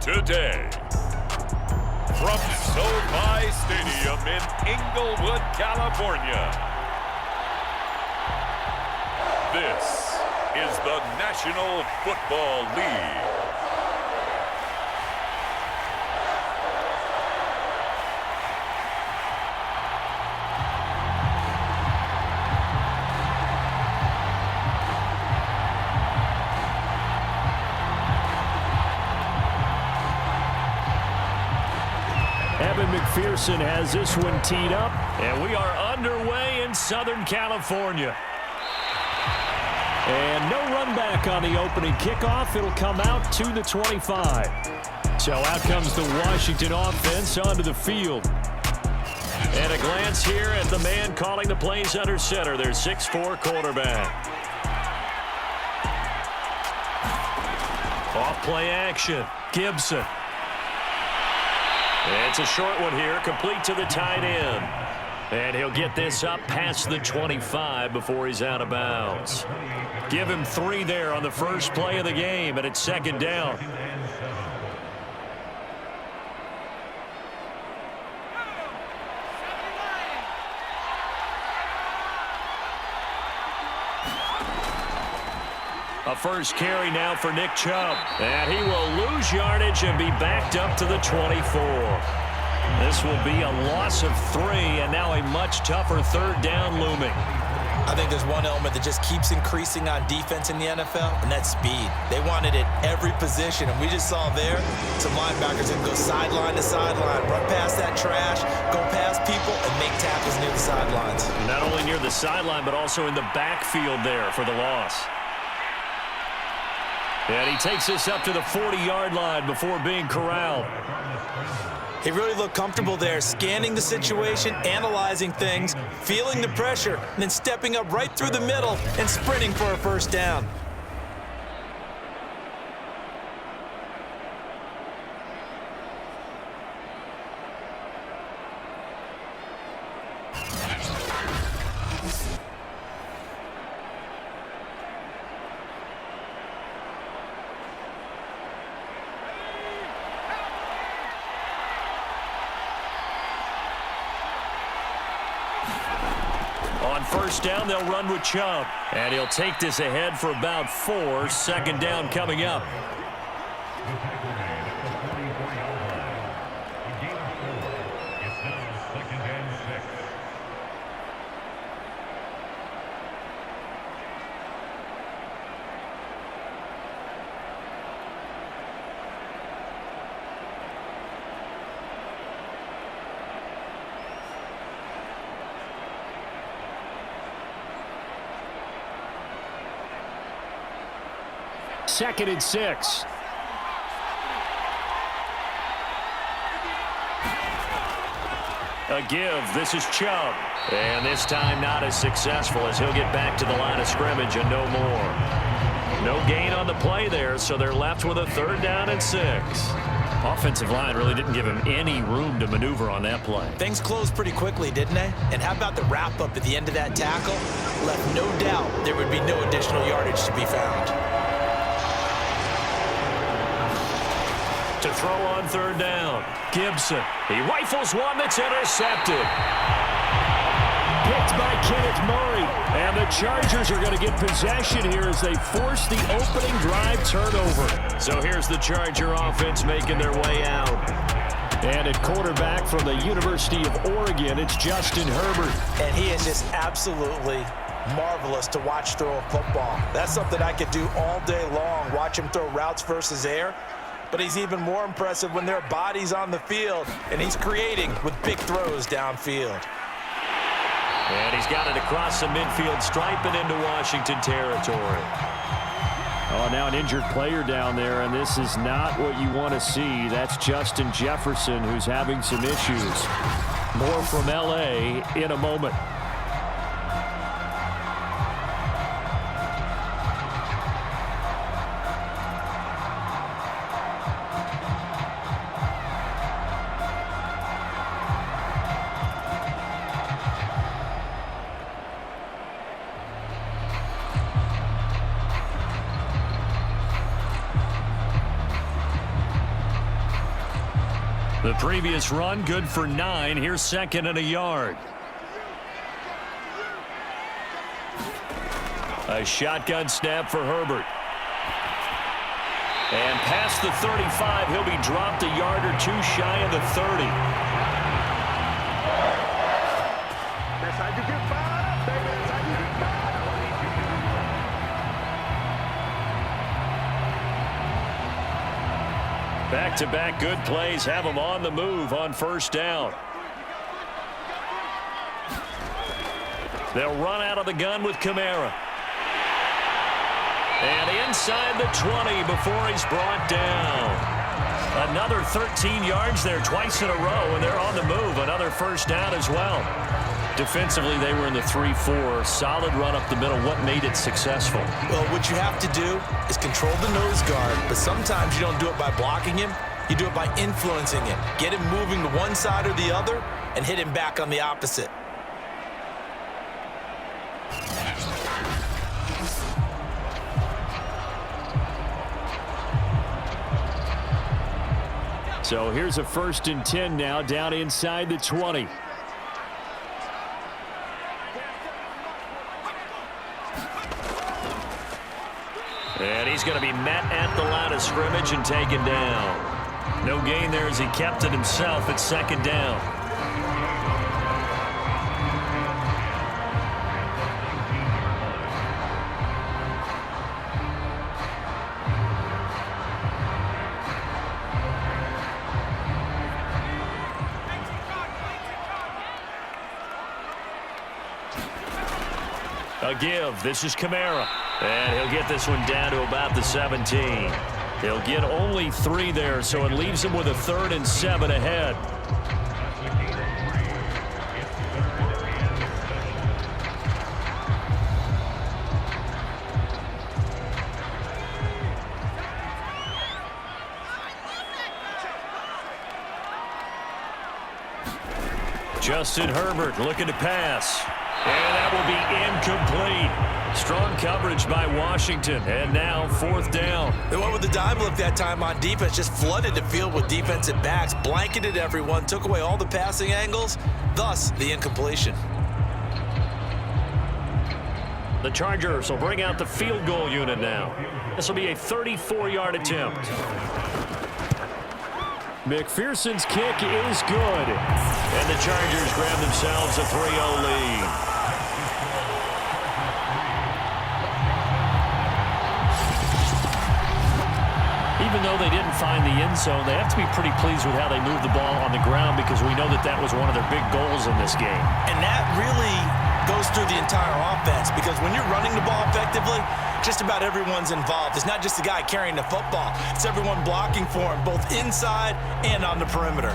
today. From SoFi Stadium in Inglewood, California, this is the National Football League. McPherson has this one teed up, and we are underway in Southern California. And no run back on the opening kickoff. It'll come out to the 25. So out comes the Washington offense onto the field. And a glance here at the man calling the plays under center, their 6'4" quarterback. Off play action, Gibson. It's a short one here, complete to the tight end. And he'll get this up past the 25 before he's out of bounds. Give him 3 there on the first play of the game, and it's second down. A first carry now for Nick Chubb. And he will lose yardage and be backed up to the 24. This will be a loss of 3, and now a much tougher third down looming. I think there's one element that just keeps increasing on defense in the NFL, and that's speed. They want it at every position, and we just saw there some linebackers that go sideline to sideline, run past that trash, go past people, and make tackles near the sidelines. Not only near the sideline, but also in the backfield there for the loss. And he takes this up to the 40-yard line before being corralled. He really looked comfortable there, scanning the situation, analyzing things, feeling the pressure, and then stepping up right through the middle and sprinting for a first down. First down, they'll run with Chubb. And he'll take this ahead for about 4. Second down coming up. Second and 6. A give. This is Chubb. And this time not as successful as he'll get back to the line of scrimmage and no more. No gain on the play there, so they're left with a third down and 6. Offensive line really didn't give him any room to maneuver on that play. Things closed pretty quickly, didn't they? And how about the wrap-up at the end of that tackle? Left no doubt there would be no additional yardage to be found. To throw on third down, Gibson. He rifles one that's intercepted. Picked by Kenneth Murray. And the Chargers are going to get possession here as they force the opening drive turnover. So here's the Charger offense making their way out. And at quarterback from the University of Oregon, it's Justin Herbert. And he is just absolutely marvelous to watch throw a football. That's something I could do all day long, watch him throw routes versus air. But he's even more impressive when there are bodies on the field, and he's creating with big throws downfield. And he's got it across the midfield stripe and into Washington territory. Oh, now an injured player down there, and this is not what you want to see. That's Justin Jefferson, who's having some issues. More from L.A. in a moment. The previous run good for 9. Here's second and a yard. A shotgun snap for Herbert. And past the 35, he'll be dropped a yard or two shy of the 30. That's how you get fired up, baby. That's how you get fired up. Back-to-back good plays have him on the move on first down. They'll run out of the gun with Kamara. And inside the 20 before he's brought down. Another 13 yards there twice in a row, and they're on the move. Another first down as well. Defensively, they were in the 3-4. Solid run up the middle. What made it successful? Well, what you have to do is control the nose guard, but sometimes you don't do it by blocking him. You do it by influencing him. Get him moving to one side or the other and hit him back on the opposite. So here's a 1st and 10 now, down inside the 20. And he's going to be met at the line of scrimmage and taken down. No gain there as he kept it himself at second down. A give. This is Kamara. And he'll get this one down to about the 17. He'll get only 3 there, so it leaves him with a 3rd and 7 ahead. Justin Herbert looking to pass. And that will be incomplete. Strong coverage by Washington. And now 4th down. They went with the dime look that time on defense. Just flooded the field with defensive backs. Blanketed everyone. Took away all the passing angles. Thus, the incompletion. The Chargers will bring out the field goal unit now. This will be a 34-yard attempt. McPherson's kick is good. And the Chargers grab themselves a 3-0 lead. Even though they didn't find the end zone, they have to be pretty pleased with how they moved the ball on the ground because we know that that was one of their big goals in this game. And that really goes through the entire offense because when you're running the ball effectively, just about everyone's involved. It's not just the guy carrying the football. It's everyone blocking for him, both inside and on the perimeter.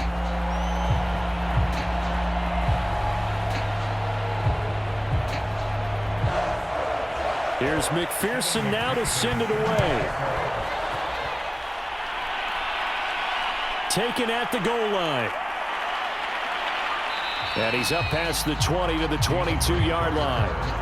Here's McPherson now to send it away. Taken at the goal line. And he's up past the 20 to the 22-yard line.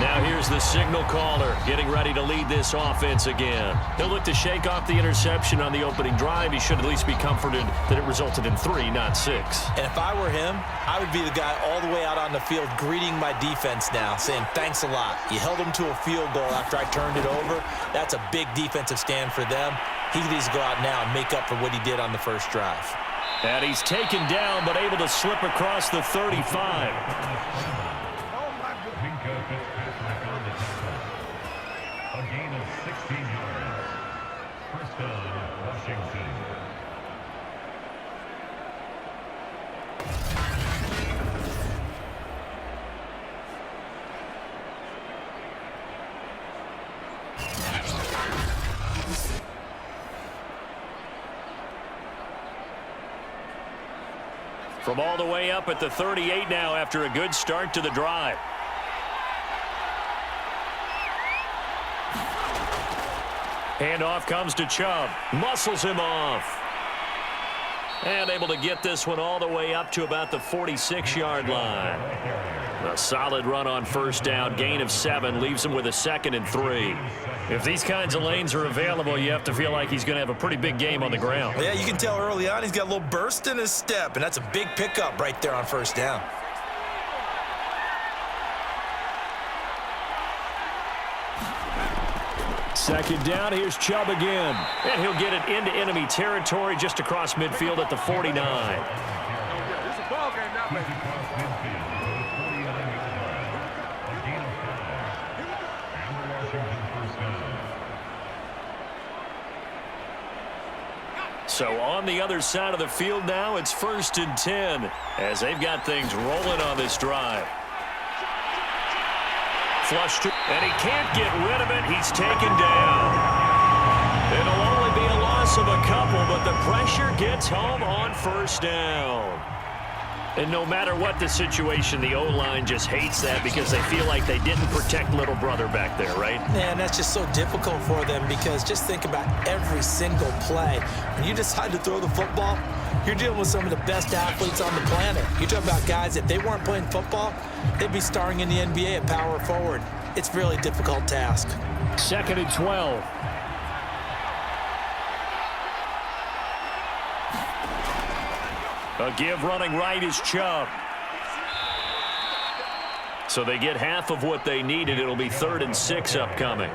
Now here's the signal caller getting ready to lead this offense again. He'll look to shake off the interception on the opening drive. He should at least be comforted that it resulted in 3, not 6. And if I were him, I would be the guy all the way out on the field greeting my defense now, saying thanks a lot. You held them to a field goal after I turned it over. That's a big defensive stand for them. He needs to go out now and make up for what he did on the first drive. And he's taken down but able to slip across the 35. A gain of 16 yards. First down, Washington. From all the way up at the 38 now after a good start to the drive. Handoff comes to Chubb. Muscles him off. And able to get this one all the way up to about the 46-yard line. A solid run on first down. Gain of 7 leaves him with a 2nd and 3. If these kinds of lanes are available, you have to feel like he's going to have a pretty big game on the ground. Yeah, you can tell early on he's got a little burst in his step, and that's a big pickup right there on first down. Second down, here's Chubb again. And he'll get it into enemy territory just across midfield at the 49. It's a ball game now, baby. So on the other side of the field now, it's 1st and 10 as they've got things rolling on this drive. Flush to, and he can't get rid of it. He's taken down. It'll only be a loss of a couple, but the pressure gets home on first down. And no matter what the situation, the O-line just hates that because they feel like they didn't protect little brother back there, right? Man, that's just so difficult for them because just think about every single play. When you decide to throw the football, you're dealing with some of the best athletes on the planet. You talk about guys, if they weren't playing football, they'd be starring in the NBA at power forward. It's a really difficult task. 2nd and 12. A give running right is Chubb. So they get half of what they needed. It'll be 3rd and 6 upcoming.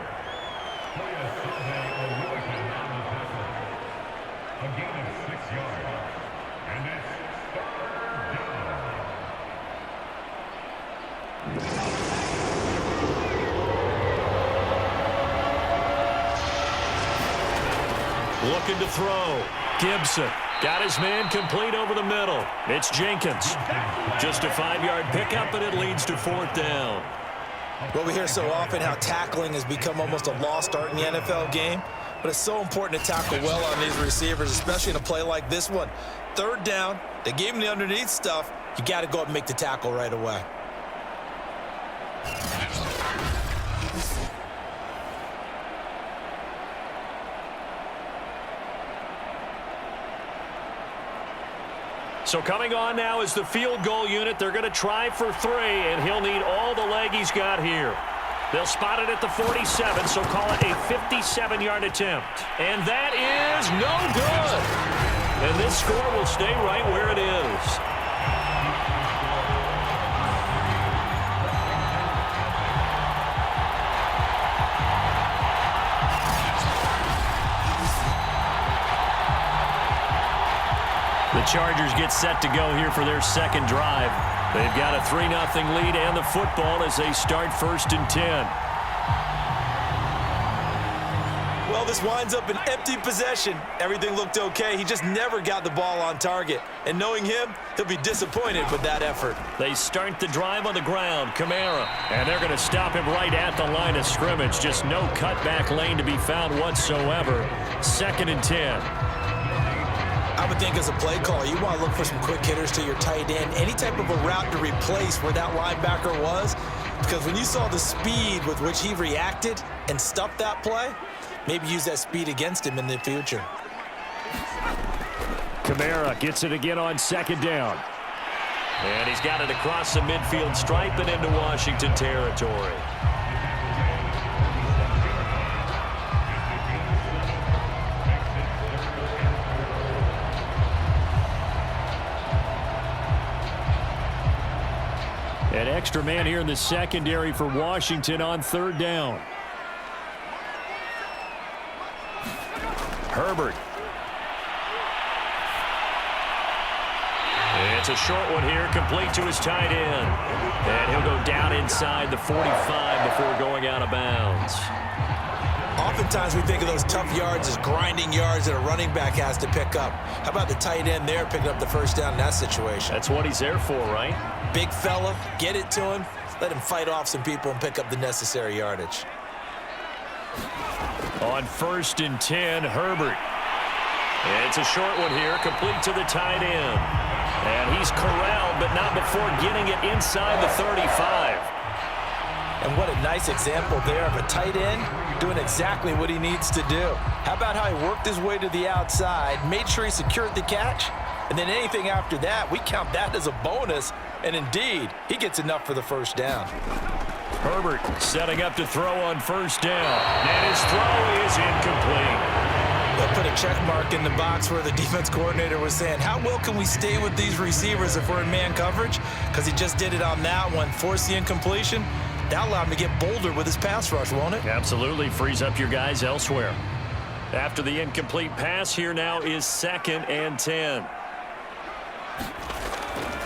Looking to throw. Gibson. Got his man complete over the middle. It's Jenkins. Just a 5-yard pickup, and it leads to 4th down. Well, we hear so often how tackling has become almost a lost art in the NFL game, but it's so important to tackle well on these receivers, especially in a play like this one. 3rd down, they gave him the underneath stuff. You got to go up and make the tackle right away. So coming on now is the field goal unit. They're going to try for 3, and he'll need all the leg he's got here. They'll spot it at the 47, so call it a 57-yard attempt. And that is no good. And this score will stay right where it is. The Chargers get set to go here for their 2nd drive. They've got a 3-0 lead and the football as they start 1st and 10. Well, this winds up an empty possession. Everything looked okay. He just never got the ball on target. And knowing him, he'll be disappointed with that effort. They start the drive on the ground. Kamara. And they're going to stop him right at the line of scrimmage. Just no cutback lane to be found whatsoever. 2nd and 10. I would think as a play caller, you want to look for some quick hitters to your tight end, any type of a route to replace where that linebacker was, because when you saw the speed with which he reacted and stuffed that play, maybe use that speed against him in the future. Kamara gets it again on 2nd down. And he's got it across the midfield stripe and into Washington territory. An extra man here in the secondary for Washington on 3rd down. Herbert. It's a short one here, complete to his tight end. And he'll go down inside the 45 before going out of bounds. Oftentimes we think of those tough yards as grinding yards that a running back has to pick up. How about the tight end there picking up the 1st down in that situation? That's what he's there for, right? Big fella, get it to him, let him fight off some people and pick up the necessary yardage. On 1st and 10, Herbert. It's a short one here, complete to the tight end. And he's corralled, but not before getting it inside the 35. And what a nice example there of a tight end doing exactly what he needs to do. How about how he worked his way to the outside, made sure he secured the catch, and then anything after that, we count that as a bonus And indeed, he gets enough for the first down. Herbert setting up to throw on first down. And his throw is incomplete. They'll put a check mark in the box where the defense coordinator was saying, how well can we stay with these receivers if we're in man coverage? Because he just did it on that one, forced the incompletion. That allowed him to get bolder with his pass rush, won't it? Absolutely frees up your guys elsewhere. After the incomplete pass, here now is 2nd and 10.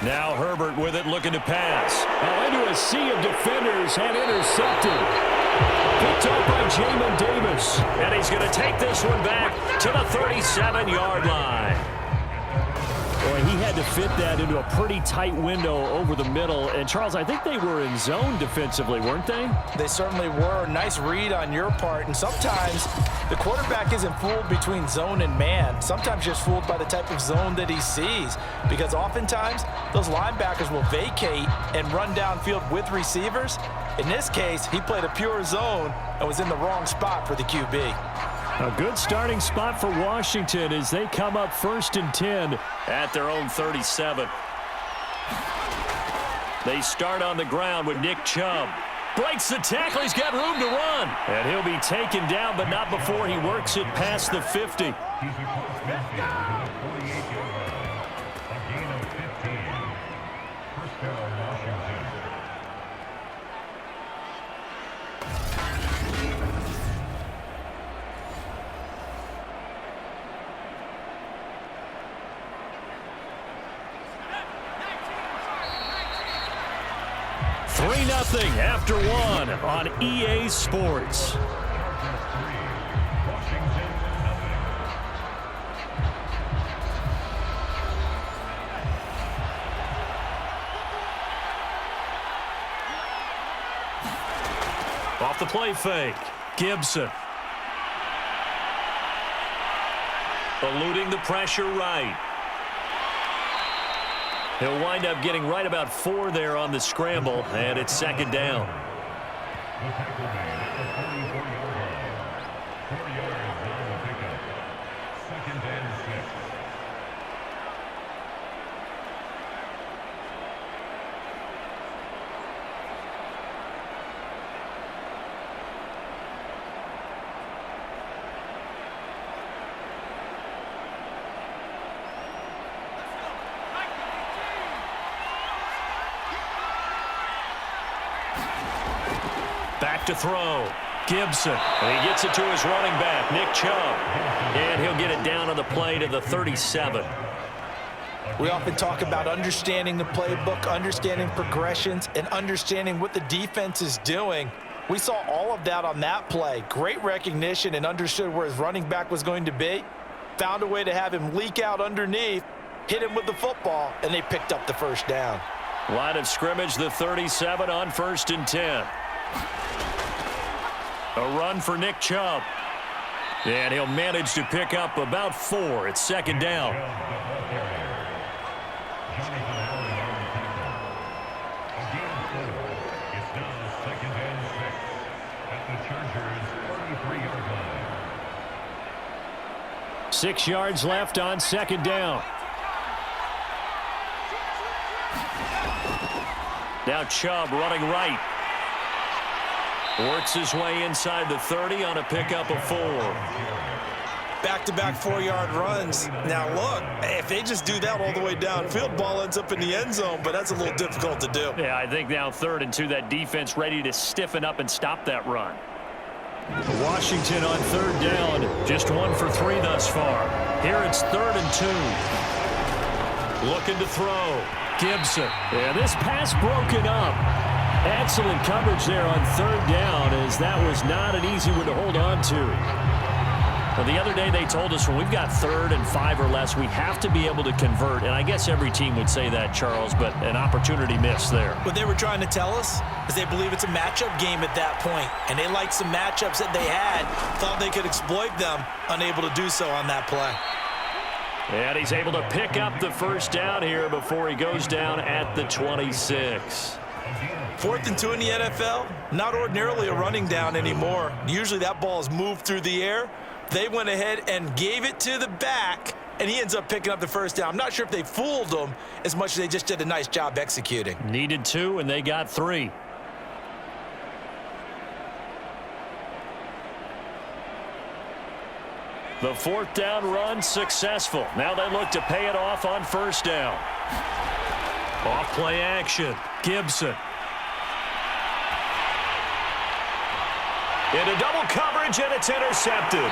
Now Herbert with it, looking to pass. Now into a sea of defenders and intercepted. Picked up by Jamin Davis. And he's going to take this one back to the 37-yard line. Boy, he had to fit that into a pretty tight window over the middle. And, Charles, I think they were in zone defensively, weren't they? They certainly were. Nice read on your part. And sometimes the quarterback isn't fooled between zone and man. Sometimes just fooled by the type of zone that he sees. Because oftentimes, those linebackers will vacate and run downfield with receivers. In this case, he played a pure zone and was in the wrong spot for the QB. A good starting spot for Washington as they come up 1st and 10 at their own 37. They start on the ground with Nick Chubb. Breaks the tackle. He's got room to run. And he'll be taken down, but not before he works it past the 50. Nothing after one on EA Sports. Off the play fake, Gibson. Eluding the pressure right. He'll wind up getting right about 4 there on the scramble, and it's 2nd down. Back to throw. Gibson. And he gets it to his running back, Nick Chubb. And he'll get it down on the play to the 37. We often talk about understanding the playbook, understanding progressions, and understanding what the defense is doing. We saw all of that on that play. Great recognition and understood where his running back was going to be. Found a way to have him leak out underneath, hit him with the football, and they picked up the first down. Line of scrimmage, the 37 on 1st and 10. A run for Nick Chubb. And he'll manage to pick up about 4. It's 2nd down. Six yards left on 2nd down. Now Chubb running right. Works his way inside the 30 on a pickup of 4. Back-to-back 4-yard runs. Now look, if they just do that all the way downfield, ball ends up in the end zone, but that's a little difficult to do. Yeah, I think now 3rd and 2, that defense ready to stiffen up and stop that run. Washington on 3rd down, just 1 for 3 thus far. Here it's 3rd and 2. Looking to throw. Gibson. Yeah, this pass broken up. Excellent coverage there on 3rd down, as that was not an easy one to hold on to. Well, the other day they told us when we've got 3rd and 5 or less, we have to be able to convert. And I guess every team would say that, Charles, but an opportunity missed there. What they were trying to tell us is they believe it's a matchup game at that point, and they liked some matchups that they had, thought they could exploit them, unable to do so on that play. And he's able to pick up the first down here before he goes down at the 26. 4th and 2 in the NFL, not ordinarily a running down anymore. Usually that ball is moved through the air. They went ahead and gave it to the back and he ends up picking up the first down. I'm not sure if they fooled him as much as they just did a nice job executing. Needed 2, and they got 3. The 4th down run successful. Now they look to pay it off on first down. Off play action. Gibson. Into double coverage, and it's intercepted.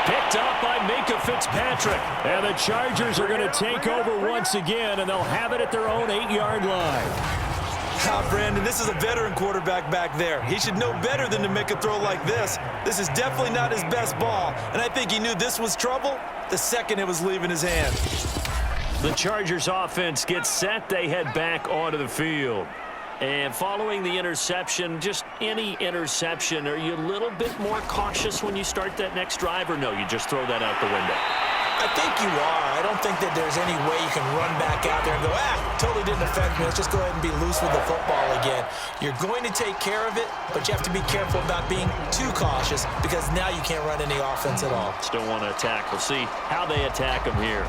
Picked up by Minka Fitzpatrick. And the Chargers are going to take over once again, and they'll have it at their own 8-yard line. Brandon, this is a veteran quarterback back there. He should know better than to make a throw like this. This is definitely not his best ball, and I think he knew this was trouble the second it was leaving his hand. The Chargers offense gets set. They head back onto the field. And following the interception, just any interception, are you a little bit more cautious when you start that next drive, or no, you just throw that out the window? I think you are. I don't think that there's any way you can run back out there and go, totally didn't affect me. Let's just go ahead and be loose with the football again. You're going to take care of it, but you have to be careful about being too cautious because now you can't run any offense at all. Still want to attack. We'll see how they attack them here.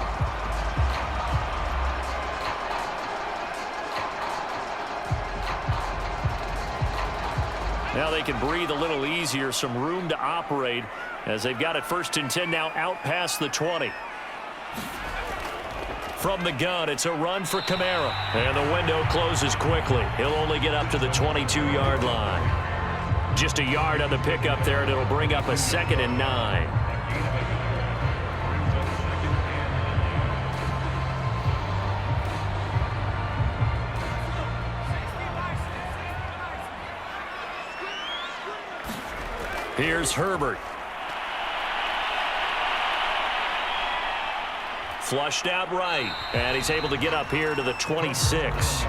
Now they can breathe a little easier, some room to operate as they've got it 1st and 10 now out past the 20. From the gun, it's a run for Kamara. And the window closes quickly. He'll only get up to the 22-yard line. Just a yard on the pickup there, and it'll bring up a 2nd and 9. Here's Herbert. Flushed out right, and he's able to get up here to the 26.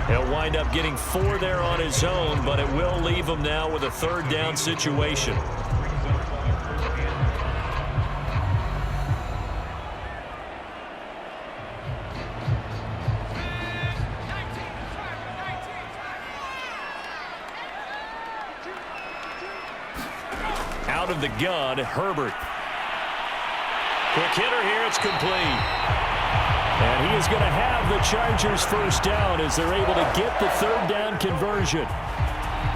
He'll wind up getting 4 there on his own, but it will leave him now with a 3rd down situation. Out of the gun, Herbert. Quick hitter here, it's complete. And he is going to have the Chargers first down as they're able to get the 3rd down conversion.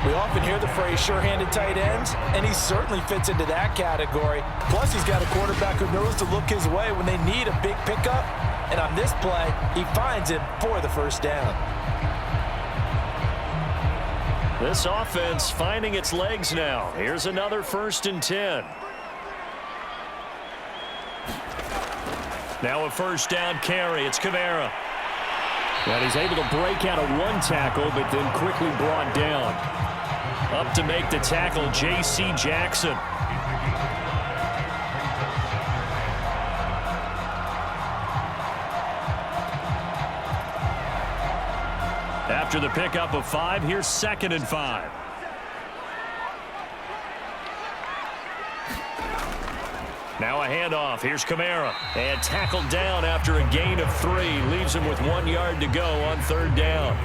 We often hear the phrase sure-handed tight ends, and he certainly fits into that category. Plus, he's got a quarterback who knows to look his way when they need a big pickup. And on this play, he finds him for the first down. This offense finding its legs now. Here's another 1st and 10. Now a 1st down carry. It's Kamara. And he's able to break out of 1 tackle, but then quickly brought down. Up to make the tackle, J.C. Jackson. After the pickup of 5, here's 2nd and 5. Now a handoff. Here's Kamara. And tackled down after a gain of 3. Leaves him with 1 yard to go on 3rd down.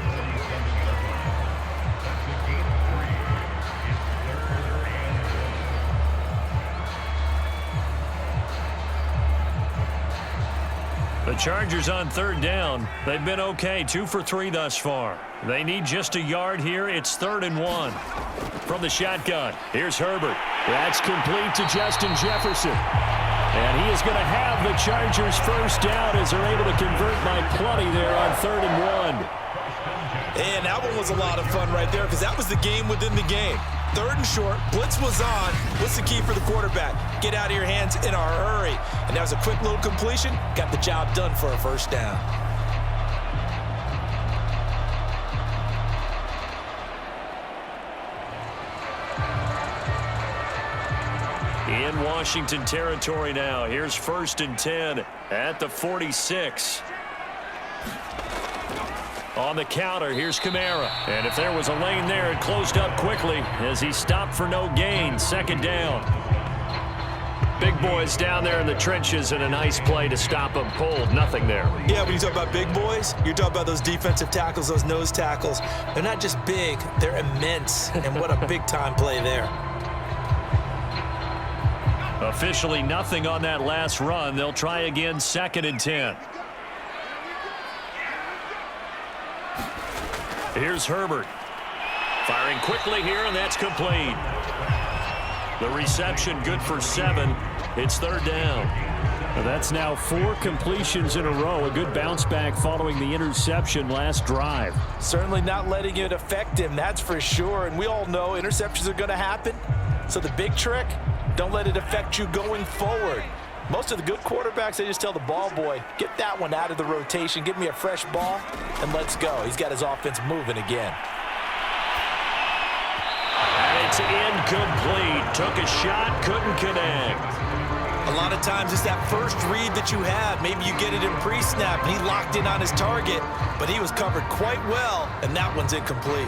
The Chargers on 3rd down. They've been okay, 2 for 3 thus far. They need just a yard here. It's 3rd and 1. From the shotgun, here's Herbert. That's complete to Justin Jefferson. And he is going to have the Chargers first down as they're able to convert by plenty there on 3rd and 1. And that one was a lot of fun right there because that was the game within the game. 3rd and short, blitz was on. What's the key for the quarterback? Get out of your hands in a hurry. And that was a quick little completion. Got the job done for a first down. In Washington territory now. Here's 1st and 10 at the 46. On the counter, here's Kamara. And if there was a lane there, it closed up quickly as he stopped for no gain. 2nd down. Big boys down there in the trenches, and a nice play to stop them cold. Nothing there. Yeah, when you talk about big boys, you're talking about those defensive tackles, those nose tackles. They're not just big, they're immense. And what a big-time play there. Officially nothing on that last run. They'll try again, 2nd and 10. Here's Herbert. Firing quickly here, and that's complete. The reception good for 7. It's 3rd down. Well, that's now 4 completions in a row. A good bounce back following the interception last drive. Certainly not letting it affect him, that's for sure. And we all know interceptions are going to happen. So the big trick, don't let it affect you going forward. Most of the good quarterbacks, they just tell the ball boy, get that one out of the rotation, give me a fresh ball, and let's go. He's got his offense moving again. And it's incomplete. Took a shot, couldn't connect. A lot of times it's that first read that you have. Maybe you get it in pre-snap, and he locked in on his target, but he was covered quite well, and that one's incomplete.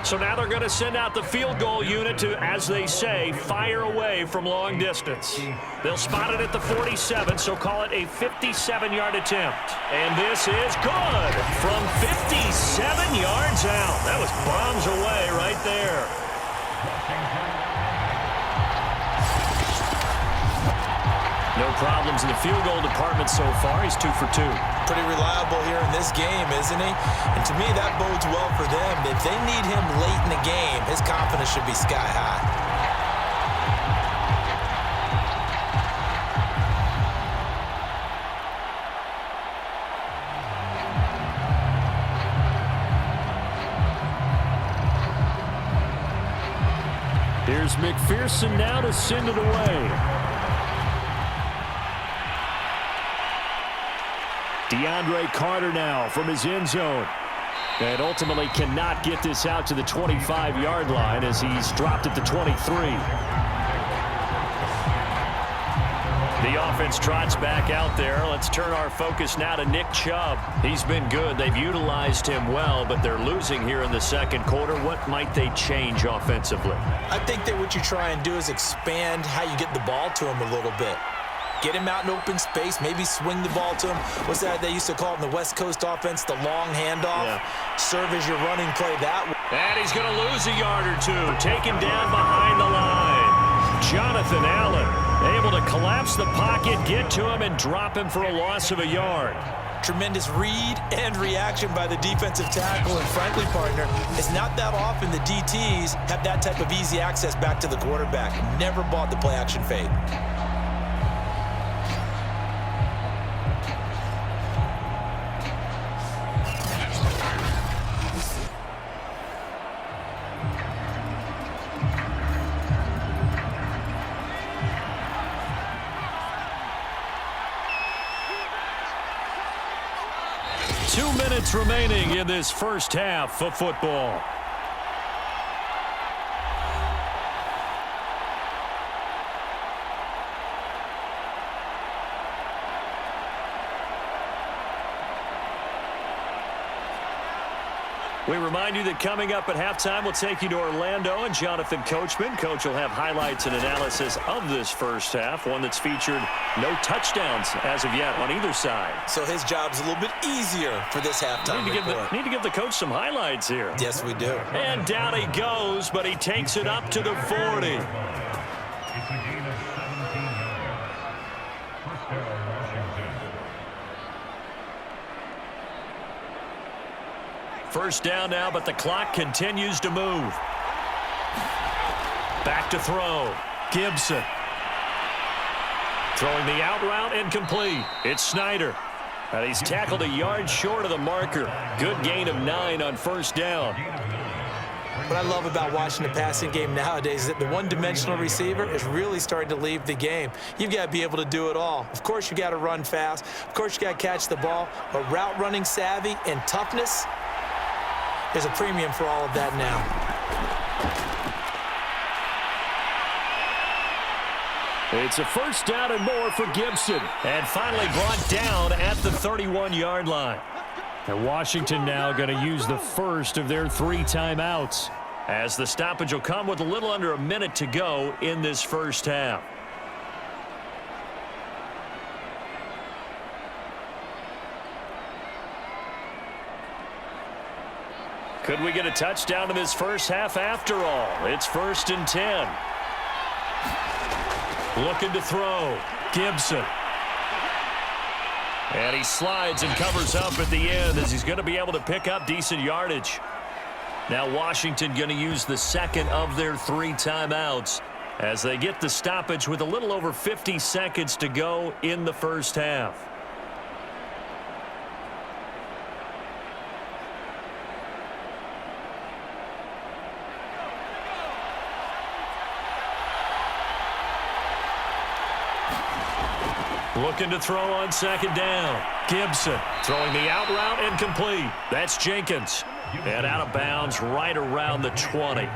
So now they're going to send out the field goal unit to, as they say, fire away from long distance. They'll spot it at the 47, so call it a 57-yard attempt. And this is good from 57 yards out. That was bombs away right there. No problems in the field goal department so far. He's 2 for 2. Pretty reliable here in this game, isn't he? And to me, that bodes well for them. If they need him late in the game, his confidence should be sky high. Here's McPherson now to send it away. DeAndre Carter now from his end zone. And ultimately cannot get this out to the 25-yard line as he's dropped at the 23. The offense trots back out there. Let's turn our focus now to Nick Chubb. He's been good. They've utilized him well, but they're losing here in the second quarter. What might they change offensively? I think that what you try and do is expand how you get the ball to him a little bit. Get him out in open space, maybe swing the ball to him. What's that they used to call it in the West Coast offense, the long handoff? Yeah. Serve as your running play that way. And he's going to lose a yard or two. Taken down behind the line. Jonathan Allen able to collapse the pocket, get to him, and drop him for a loss of a yard. Tremendous read and reaction by the defensive tackle. And frankly, partner, it's not that often the DTs have that type of easy access back to the quarterback. Never bought the play-action fade. 2 minutes remaining in this first half of football. We remind you that coming up at halftime, we'll take you to Orlando and Jonathan Coachman. Coach will have highlights and analysis of this first half, one that's featured no touchdowns as of yet on either side. So his job's a little bit easier for this halftime. Need to give the coach some highlights here. Yes, we do. And down he goes, but he takes it up to the 40. First down now, but the clock continues to move. Back to throw. Gibson. Throwing the out route incomplete. It's Snyder. And he's tackled a yard short of the marker. Good gain of 9 on first down. What I love about watching the passing game nowadays is that the one-dimensional receiver is really starting to leave the game. You've got to be able to do it all. Of course, you got to run fast. Of course, you got to catch the ball. But route running savvy and toughness, there's a premium for all of that now. It's a first down and more for Gibson. And finally brought down at the 31-yard line. And Washington now going to use the first of their 3 timeouts, as the stoppage will come with a little under a minute to go in this first half. Could we get a touchdown in this first half after all? It's 1st and 10. Looking to throw. Gibson. And he slides and covers up at the end as he's going to be able to pick up decent yardage. Now Washington going to use the second of their 3 timeouts as they get the stoppage with a little over 50 seconds to go in the first half. Looking to throw on 2nd down. Gibson throwing the out route and complete. That's Jenkins. And out of bounds right around the 20. A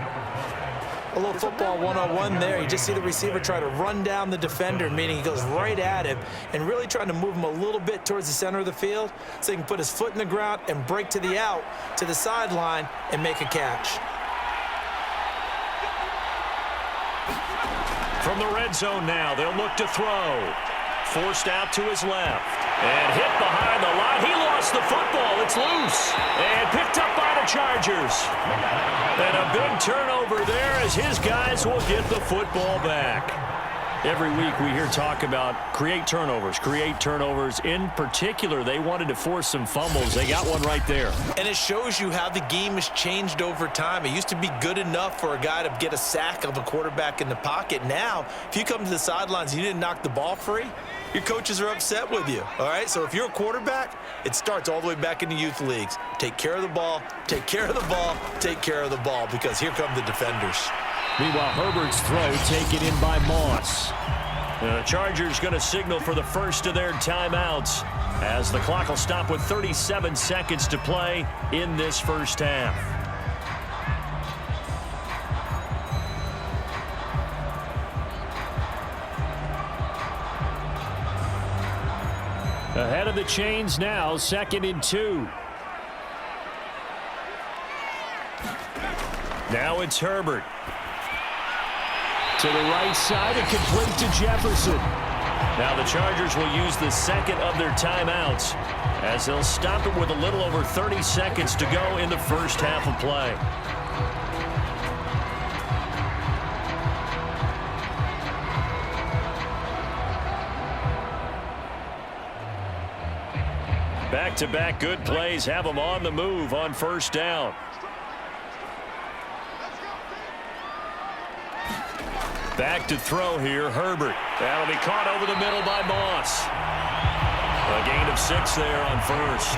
little football 101 there. You just see the receiver try to run down the defender, meaning he goes right at him and really trying to move him a little bit towards the center of the field so he can put his foot in the ground and break to the out, to the sideline, and make a catch. From the red zone now, they'll look to throw. Forced out to his left. And hit behind the line. He lost the football. It's loose. And picked up by the Chargers. And a big turnover there as his guys will get the football back. Every week we hear talk about create turnovers. In particular, they wanted to force some fumbles. They got one right there. And it shows you how the game has changed over time. It used to be good enough for a guy to get a sack of a quarterback in the pocket. Now, if you come to the sidelines and you didn't knock the ball free, your coaches are upset with you, all right? So if you're a quarterback, it starts all the way back in the youth leagues. Take care of the ball, take care of the ball, take care of the ball, because here come the defenders. Meanwhile, Herbert's throw taken in by Moss. The Chargers going to signal for the first of their timeouts as the clock will stop with 37 seconds to play in this first half. Ahead of the chains now, 2nd and 2. Now it's Herbert. To the right side and complete to Jefferson. Now the Chargers will use the second of their timeouts as they'll stop it with a little over 30 seconds to go in the first half of play. Back-to-back good plays have them on the move on 1st down. Back to throw here, Herbert. That'll be caught over the middle by Moss. A gain of 6 there on 1st.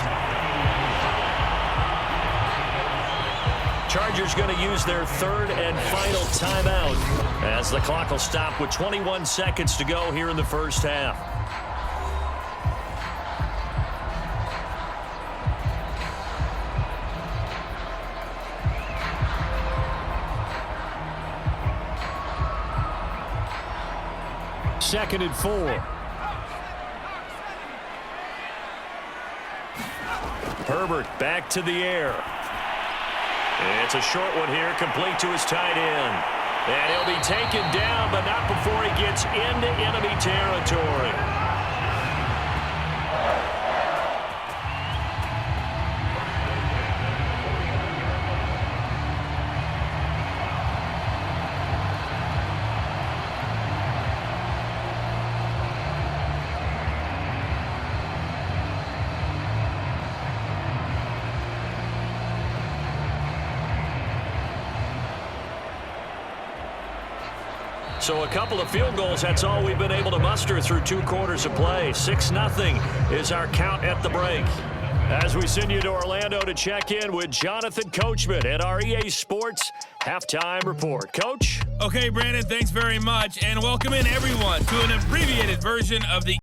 Chargers going to use their 3rd and final timeout as the clock will stop with 21 seconds to go here in the first half. Second and 4. Herbert back to the air. It's a short one here, complete to his tight end. And he'll be taken down, but not before he gets into enemy territory. So a couple of field goals, that's all we've been able to muster through 2 quarters of play. 6-0 is our count at the break. As we send you to Orlando to check in with Jonathan Coachman at our EA Sports Halftime Report. Coach? Okay, Brandon, thanks very much. And welcome in, everyone, to an abbreviated version of the